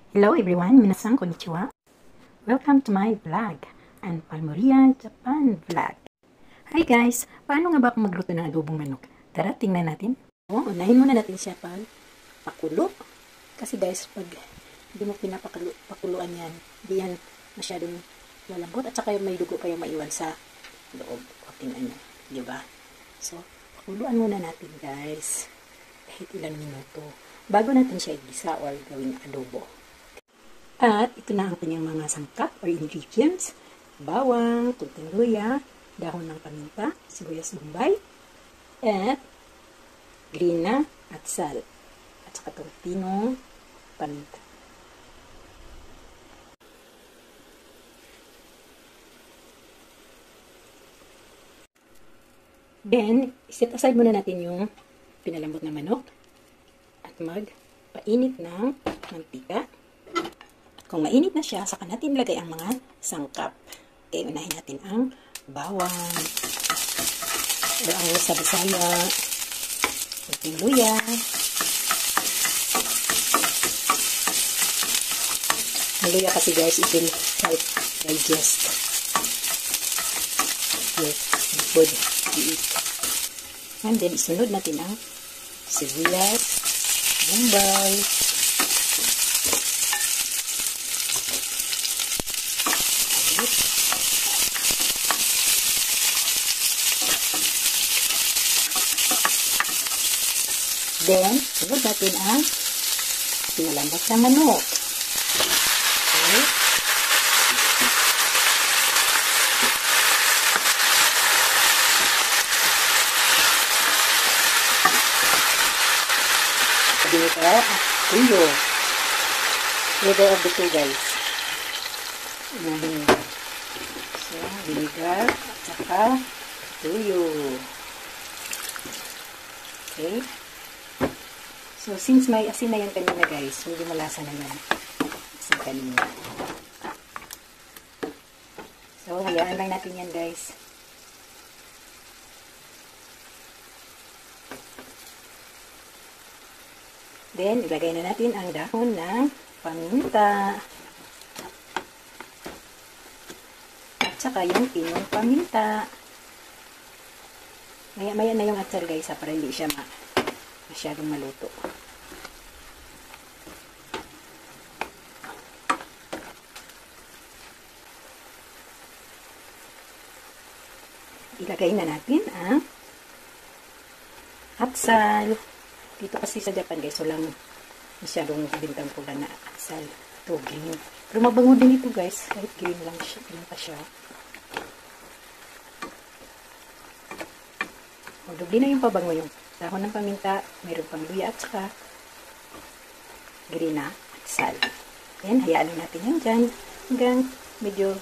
Hello everyone, minasan konnichiwa. Welcome to my vlog, and Palmoria Japan vlog. Hi guys, paano nga ba ako magluto ng adobong manok? Tara, tingnan natin. Unahin muna natin siya pakulo. Kasi guys, pag hindi mo pinapakuluan yan, hindi yan masyadong malambot at saka may dugo pa yung maiwan sa loob. O, tingnan nyo, di ba? So, pakuluan muna natin guys. Kahit ilang minuto. Bago natin siya igisa or gawing adobo. At ito na ang kanyang mga sangkap or ingredients. Bawang, kunting luya, dahon ng paminta, sibuyas bombay, at grina at sal. At saka itong pinong paminta. Then, set aside muna natin yung pinalambot na manok at magpainit ng mantika. Kung mainit na siya, saka natin ilagay ang mga sangkap. Okay, unahin natin ang bawang, o ang sabi-saya, kunting luya, ang luya kasi guys, it will help digest your food you eat. And then, isunod natin ang sibuyas, bombay, then, sunod natin ang pinalambot na manok. Okay. Vinegar at tuyo. Flavor of the two guys. So, vinegar at saka tuyo. Okay. So, since may asin na yan kanina guys, hindi malasa na yan. Asin kanina. So, hayaan lang natin yan guys. Then, ilagay na natin ang dahon ng paminta. At saka yung pinong paminta. Maya-maya na yung atsal guys para hindi siya masyadong maluto. Ilagay na natin ang atsal. Dito kasi sa Japan guys, walang masyadong bintang pula na atsal. Ito, green. Pero mabango din ito guys, kahit green lang siya, green pa siya. O, doble na yung pabango yung dahon ng paminta, mayroon pang luya at saka grina at sal. Then, hayaan lang natin yan dyan hanggang medyo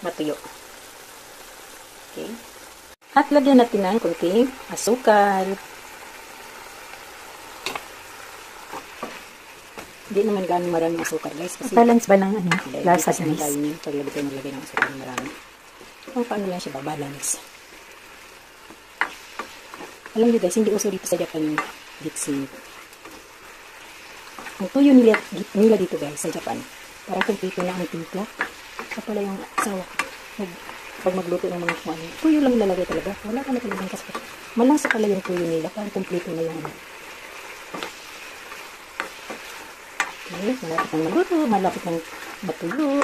matuyo. Okay. At lagyan natin ng kunting asukal. Hindi naman gano'ng maraming asukal guys. Kasi balance ba ng lasa guys? Paglagay tayo maglagay ng asukal ng marami. Kung paano lang siya babalance. Alam nyo guys, hindi uso dito sa Japan yung gitsin. Ang tuyo nila dito guys sa Japan, parang kumpito na ang timpla. Ito pala yung asawa. Pag magluto ng mga kuwan, tuyo lang ilalagay talaga. Wala ka na talagang kasi. Malasa pala yung tuyo nila, parang kumpito na yung okay, malapit ng maluto, malapit ng matuyo,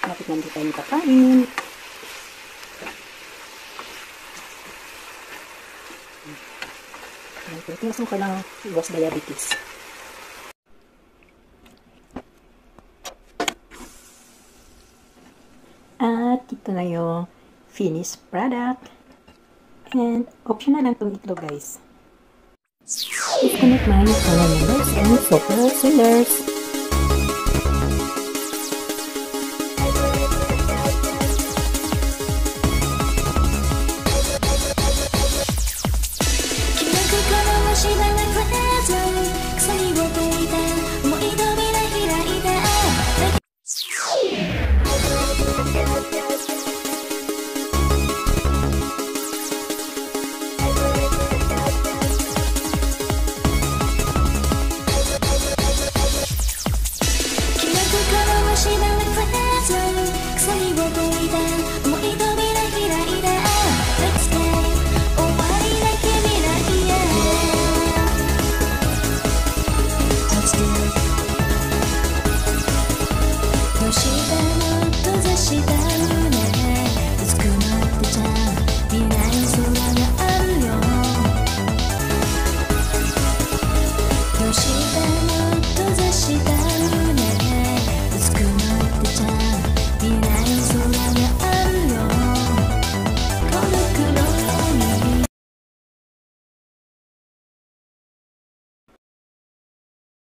malapit ng hindi tayo kakain. Tinasong ka ng iwas diabetes. At ito na yung finished product. And optional lang itong itlog guys. Please connect my channel members and super sellers.